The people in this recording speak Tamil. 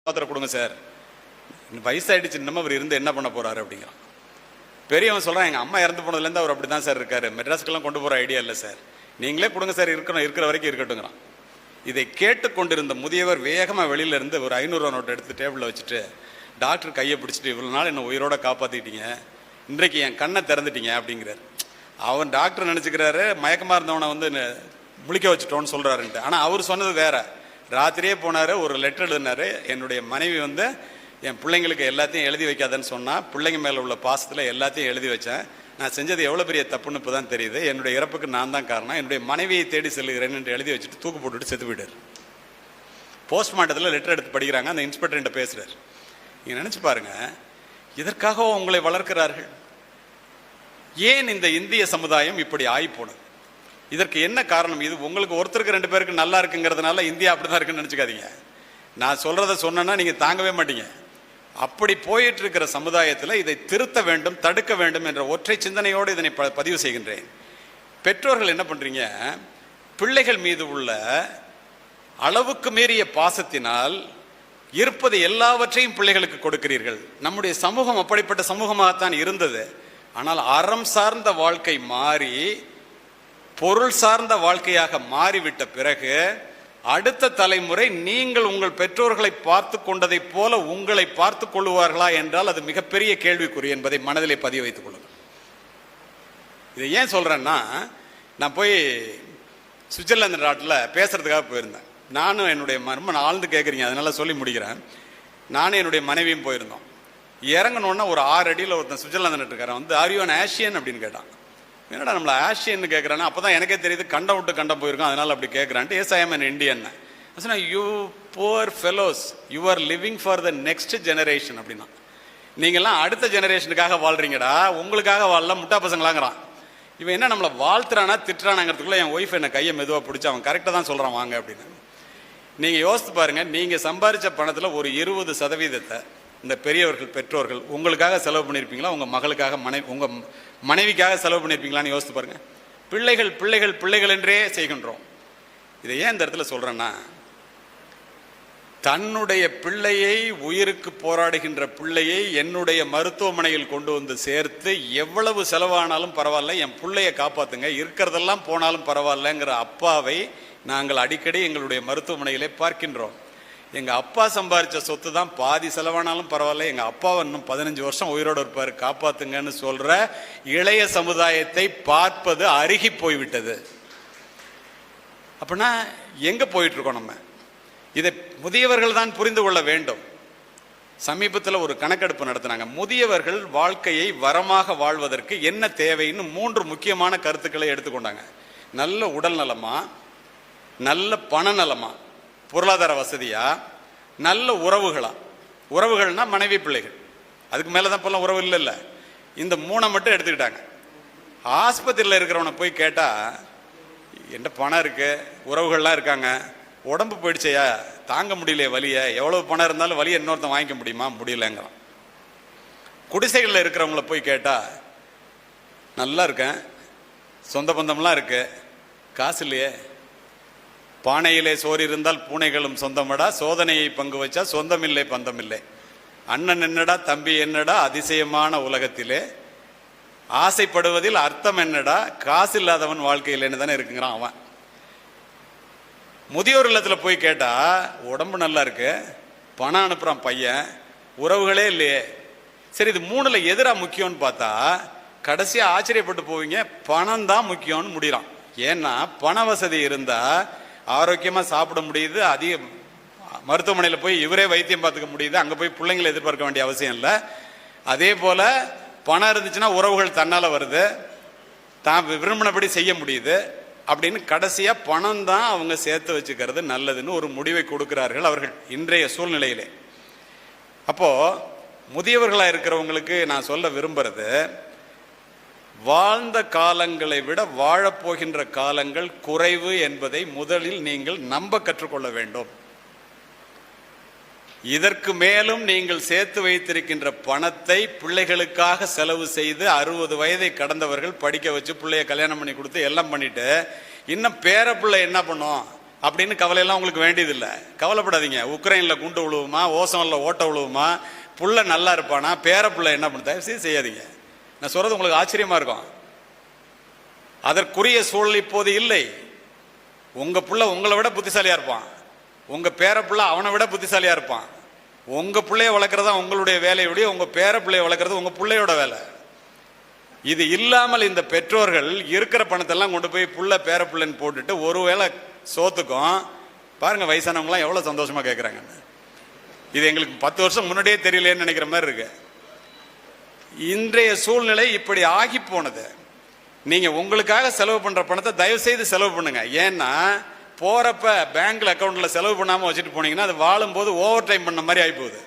பாத்திரம் கொடுங்க சார், வயசாயிடுச்சு, இன்னமும் அவர் இருந்து என்ன பண்ண போறாரு அப்படிங்கிறான். பெரியவன் சொல்றான், எங்க அம்மா இறந்து போனதுலேருந்து அவர் அப்படிதான் சார் இருக்காரு, மெட்ராஸ்க்கெல்லாம் கொண்டு போற ஐடியா இல்லை சார், நீங்களே கொடுங்க சார், இருக்கிற வரைக்கும் இருக்கட்டுங்கிறான். இதை கேட்டுக்கொண்டிருந்த முதியவர் வேகமாக வெளியில இருந்து ஒரு 500 ரூபா நோட்டு எடுத்து டேபிளில் வச்சுட்டு டாக்டர் கையை பிடிச்சிட்டு, இவ்வளோ நாள் என்ன உயிரோட காப்பாற்றிட்டீங்க, இன்றைக்கு என் கண்ணை திறந்துட்டீங்க அப்படிங்கிறார். அவன் டாக்டர் நினச்சிக்கிறாரு மயக்கமாக இருந்தவனை வந்து முழிக்க வச்சுட்டோன்னு சொல்கிறாருன்ட்டு. ஆனால் அவர் சொன்னது வேற. ராத்திரியே போனார், ஒரு லெட்டர் எழுதினார். என்னுடைய மனைவி வந்து என் பிள்ளைங்களுக்கு எல்லாத்தையும் எழுதி வைக்காதன்னு சொன்னால், பிள்ளைங்க மேலே உள்ள பாசத்தில் எல்லாத்தையும் எழுதி வச்சேன், நான் செஞ்சது எவ்வளோ பெரிய தப்புன்னு இப்போ தான் தெரியுது, என்னுடைய இறப்புக்கு நான் தான் காரணம், என்னுடைய மனைவியை தேடி செல்லுகிறேன் என்று எழுதி வச்சுட்டு தூக்கு போட்டுவிட்டு செத்து போயிட்டார். போஸ்ட்மார்ட்டத்தில் லெட்டர் எடுத்து படிக்கிறாங்க, அந்த இன்ஸ்பெக்டர்கிட்ட பேசுகிறார். நீங்கள் நினச்சி பாருங்க, இதற்காக உங்களை வளர்க்கிறார்கள். ஏன் இந்த இந்திய சமுதாயம் இப்படி ஆகி போனது? இதற்கு என்ன காரணம்? இது உங்களுக்கு ஒருத்தருக்கு 2 பேருக்கு நல்லா இருக்குங்கிறதுனால இந்தியா அப்படிதான் இருக்குன்னு நினச்சிக்காதீங்க. நான் சொல்றத சொன்னேன்னா நீங்கள் தாங்கவே மாட்டீங்க. அப்படி போயிட்டு இருக்கிற சமுதாயத்தில் இதை திருத்த வேண்டும், தடுக்க வேண்டும் என்ற ஒற்றை சிந்தனையோடு இதனை பதிவு செய்கின்றேன். பெற்றோர்கள் என்ன பண்றீங்க? பிள்ளைகள் மீது உள்ள அளவுக்கு மீறிய பாசத்தினால் இருப்பது எல்லாவற்றையும் பிள்ளைகளுக்கு கொடுக்கிறீர்கள். நம்முடைய சமூகம் அப்படிப்பட்ட சமூகமாகத்தான் இருந்தது. ஆனால் அறம் சார்ந்த வாழ்க்கை மாறி பொருள் சார்ந்த வாழ்க்கையாக மாறிவிட்ட பிறகு அடுத்த தலைமுறை நீங்கள் உங்கள் பெற்றோர்களை பார்த்து கொண்டதை போல உங்களை பார்த்து கொள்வார்களா என்றால் அது மிகப்பெரிய கேள்விக்குறி என்பதை மனதிலே பதிய வைத்துக் கொள்ளுங்கள். இதை ஏன் சொல்றேன்னா, நான் போய் சுவிட்சர்லாந்து நாட்டில் பேசுறதுக்காக போயிருந்தேன். நானும் என்னுடைய மர்மம் ஆழ்ந்து கேட்குறீங்க, அதனால சொல்லி முடிக்கிறேன். நானும் என்னுடைய மனைவியும் போயிருந்தோம். இறங்கணுன்னா ஒரு 6 அடியில் ஒருத்தன் சுவிட்சர்லாந்து நாட்டுக்காரன் வந்து, ஆர் யூ அன் ஆசியன் அப்படின்னு கேட்டான். என்னடா நம்மளை ஆசியன்னு கேட்குறான்னு? அப்போ தான் எனக்கே தெரியுது கண்டம் விட்டு கண்டம் போயிருக்கோம், அதனால் அப்படி கேட்குறான்ட்டு. Yes, I am an Indian. சொன்னா, you poor fellows, you are living for the next generation அப்படின்னா. நீங்கள்லாம் அடுத்த ஜெனரேஷனுக்காக வாழ்றீங்கடா, உங்களுக்காக வாழல, முட்டா பசங்களாங்கிறான். இவன் என்ன நம்மளை வாழ்த்துறானா திட்டுறானாங்கிறதுக்குள்ள என் ஒய்ஃப் என்னை கையை மெதுவாக பிடிச்சி அவன் கரெக்டாக தான் சொல்கிறான் வாங்க அப்படின்னு. நீங்கள் யோசித்து பாருங்கள், நீங்கள் சம்பாதிச்ச பணத்தில் ஒரு 20% இந்த பெரியவர்கள் பெற்றோர்கள் உங்களுக்காக செலவு பண்ணியிருப்பீங்களா, உங்கள் மகளுக்காக உங்கள் மனைவிக்காக செலவு பண்ணியிருப்பீங்களான்னு யோசித்து பாருங்கள். பிள்ளைகள் பிள்ளைகள் பிள்ளைகள் என்றே செய்கின்றோம். இதை ஏன் இந்த இடத்துல சொல்கிறேன்னா, தன்னுடைய பிள்ளையை, உயிருக்கு போராடுகின்ற பிள்ளையை என்னுடைய மருத்துவமனையில் கொண்டு வந்து சேர்த்து எவ்வளவு செலவானாலும் பரவாயில்ல, என் பிள்ளையை காப்பாற்றுங்க, இருக்கிறதெல்லாம் போனாலும் பரவாயில்லங்கிற அப்பாவை நாங்கள் அடிக்கடி எங்களுடைய மருத்துவமனையிலே பார்க்கின்றோம். எங்கள் அப்பா சம்பாதிச்ச சொத்து தான் பாதி செலவானாலும் பரவாயில்ல, எங்கள் அப்பாவை இன்னும் 15 வருஷம் உயிரோடு இருப்பார், காப்பாற்றுங்கன்னு சொல்கிற இளைய சமுதாயத்தை பார்ப்பது அருகி போய்விட்டது. அப்படின்னா எங்கே போயிட்டுருக்கோம் நம்ம? இதை முதியவர்கள் தான் புரிந்து கொள்ள வேண்டும். சமீபத்தில் ஒரு கணக்கெடுப்பு நடத்தினாங்க. முதியவர்கள் வாழ்க்கையை வரமாக வாழ்வதற்கு என்ன தேவைன்னு 3 முக்கியமான கருத்துக்களை எடுத்துக்கொண்டாங்க. நல்ல உடல் நலமா, நல்ல பண நலமா, பொருளாதார வசதியா, நல்ல உறவுகளா. உறவுகள்னா மனைவி பிள்ளைகள், அதுக்கு மேலே தான் இப்போல்லாம் உறவு இல்லை. இந்த 3 மட்டும் எடுத்துக்கிட்டாங்க. ஆஸ்பத்திரியில் இருக்கிறவனை போய் கேட்டால், என்ன பணம் இருக்கு, உறவுகள்லாம் இருக்காங்க, உடம்பு போயிடுச்சையா, தாங்க முடியலையே வலியை, எவ்வளவு பணம் இருந்தாலும் வலியை இன்னொருத்தன் வாங்கிக்க முடியுமா, முடியலங்கிறான். குடிசைகளில் இருக்கிறவங்கள போய் கேட்டால், நல்லா இருக்கேன், சொந்த பந்தம்லாம் இருக்கு, காசு இல்லையே, பானையிலே சோறு இருந்தால் பூனைகளும் சொந்தமடா, சோதனையை பங்கு வச்சா சொந்தமில்லை பந்தமில்லை, அண்ணன் என்னடா தம்பி என்னடா அதிசயமான உலகத்திலே, ஆசைப்படுவதில் அர்த்தம் என்னடா, காசு இல்லாதவன் வாழ்க்கையில்னு தானே இருக்குங்கிறான் அவன். முதியோர் இல்லத்தில் போய் கேட்டா, உடம்பு நல்லா இருக்கு, பணம் அனுப்புறான் பையன், உறவுகளே இல்லையே. சரி, இது 3ல் எதிரா முக்கியம்னு பார்த்தா கடைசியா ஆச்சரியப்பட்டு போவீங்க, பணம் தான் முக்கியம்னு முடிகிறான். ஏன்னா பண வசதி இருந்தா ஆரோக்கியமா சாப்பிட முடியுது, அதிக மருத்துவமனையில் போய் இவரே வைத்தியம் பார்த்துக்க முடியுது, அங்கே போய் பிள்ளைங்களை எதிர்பார்க்க வேண்டிய அவசியம் இல்லை. அதே போல பணம் இருந்துச்சுன்னா உறவுகள் தன்னால் வருது, தான் விரும்பினபடி செய்ய முடியுது அப்படின்னு கடைசியா பணம் தான் அவங்க சேர்த்து வச்சுக்கிறது நல்லதுன்னு ஒரு முடிவை கொடுக்கிறார்கள் அவர்கள் இன்றைய சூழ்நிலையிலே. அப்போ முதியவர்களாக இருக்கிறவங்களுக்கு நான் சொல்ல விரும்புறது, வாழ்ந்த காலங்களை விட வாழப்போகின்ற காலங்கள் குறைவு என்பதை முதலில் நீங்கள் நம்ப கற்றுக்கொள்ள வேண்டும். இதற்கு மேலும் நீங்கள் சேர்த்து வைத்திருக்கின்ற பணத்தை பிள்ளைகளுக்காக செலவு செய்து 60 வயதை கடந்தவர்கள் படிக்க வச்சு பிள்ளைய கல்யாணம் பண்ணி கொடுத்து எல்லாம் பண்ணிட்டு, இன்னும் பேர பிள்ளை என்ன பண்ணும், அப்படின்னு கவலையெல்லாம் உங்களுக்கு வேண்டியதில்லை. கவலைப்படாதீங்க. உக்ரைனில் குண்டு விழுவுமா, ஓசனில் ஓட்ட விழுவுமா, புள்ள நல்லா இருப்பானா, பேர புள்ள என்ன பண்ண, தயவுசெய்து செய்யாதீங்க. நான் சொல்றது உங்களுக்கு ஆச்சரியமா இருக்கும். அதற்குரிய சூழல் இப்போது இல்லை. உங்க புள்ள உங்களை விட புத்திசாலியா இருப்பான், உங்க பேர புள்ள அவனை விட புத்திசாலியா இருப்பான். உங்க பிள்ளைய வளர்க்கறதா உங்களுடைய வேலையுடைய, உங்க பேர பிள்ளைய வளர்க்கறது உங்க பிள்ளையோட வேலை. இது இல்லாமல் இந்த பெற்றோர்கள் இருக்கிற பணத்தெல்லாம் கொண்டு போய் புள்ள பேர பிள்ளைன்னு போட்டுட்டு ஒருவேளை சோத்துக்கும் பாருங்க வயசானவங்களாம் எவ்வளவு சந்தோஷமா கேட்கறாங்க. இது எங்களுக்கு 10 வருஷம் முன்னாடியே தெரியலேன்னு நினைக்கிற மாதிரி இருக்கு. இன்றைய சூழ்நிலை இப்படி ஆகி போனது. நீங்க உங்களுக்காக செலவு பண்ற பணத்தை தயவு செய்து செலவு பண்ணுங்க. ஏன்னா போறப்ப பேங்க்ல அக்கௌண்ட்ல செலவு பண்ணாம வச்சுட்டு போனீங்கன்னா அது வாழும்போது ஓவர் டைம் பண்ண மாதிரி ஆகி போகுது.